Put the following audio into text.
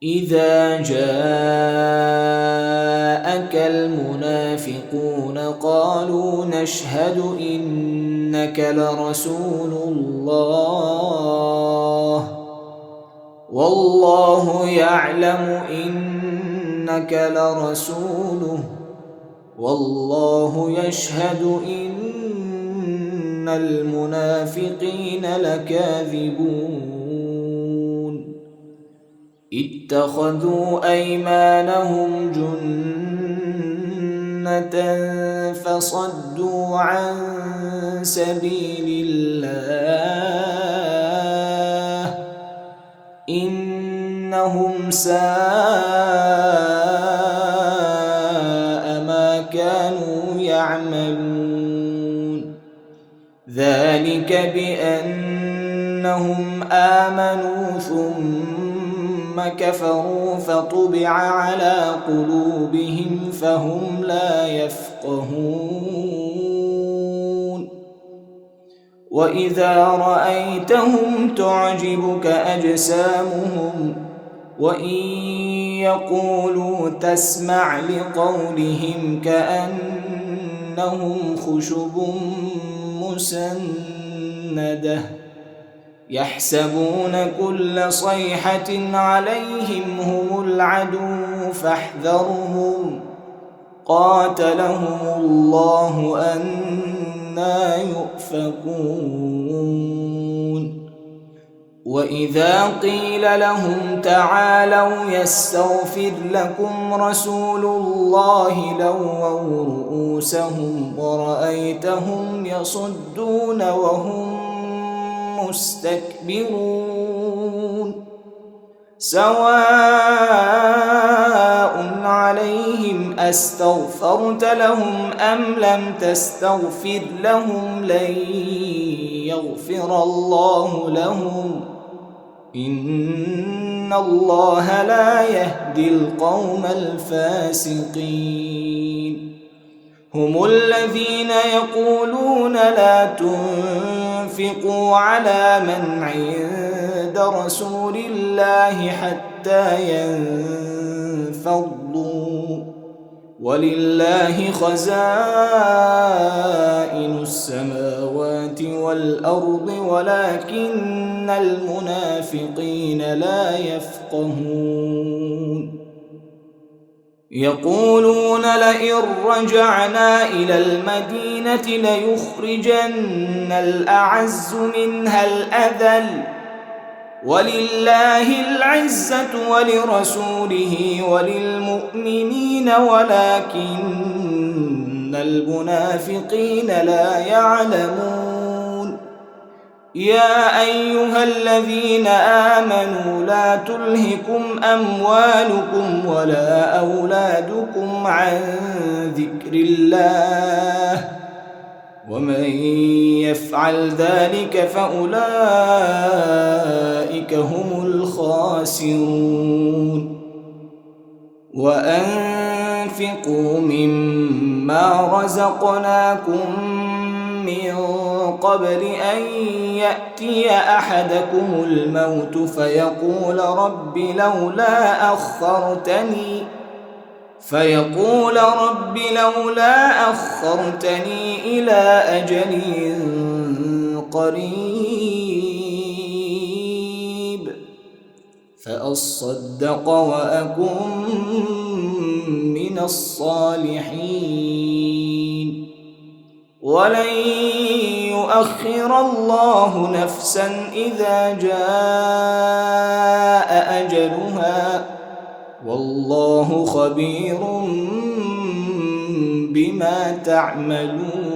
إذا جاءك المنافقون قالوا نشهد إنك لرسول الله والله يعلم إنك لرسوله والله يشهد إن المنافقين لكاذبون اتخذوا أيمانهم جنة فصدوا عن سبيل الله إنهم ساء ما كانوا يعملون ذلك بأنهم آمنوا ثم كفروا فطبع على قلوبهم فهم لا يفقهون وإذا رأيتهم تعجبك أجسامهم وإن يقولوا تسمع لقولهم كأنهم خشب مسندة يحسبون كل صيحة عليهم هم العدو فاحذرهم قاتلهم الله أنى يؤفكون وإذا قيل لهم تعالوا يستغفر لكم رسول الله لووا رؤوسهم ورأيتهم يصدون وهم مستكبرون سواء عليهم أستغفرت لهم أم لم تستغفر لهم لن يغفر الله لهم إن الله لا يهدي القوم الفاسقين هم الذين يقولون لا تنفقوا على من عند رسول الله حتى ينفضوا ولله خزائن السماوات والأرض ولكن المنافقين لا يفقهون يقولون لئن رجعنا إلى المدينة ليخرجن الأعز منها الأذل ولله العزة ولرسوله وللمؤمنين ولكن المنافقين لا يعلمون يا أيها الذين آمنوا لا تلهكم أموالكم ولا أولادكم عن ذكر الله ومن يفعل ذلك فأولئك هم الخاسرون وأنفقوا مما رزقناكم من قبل أن يأتي أحدكم الموت فيقول رب لولا أخرتني إلى أجل قريب فأصدق وأكن من الصالحين ولن يؤخر الله نفسا إذا جاء أجلها والله خبير بما تعملون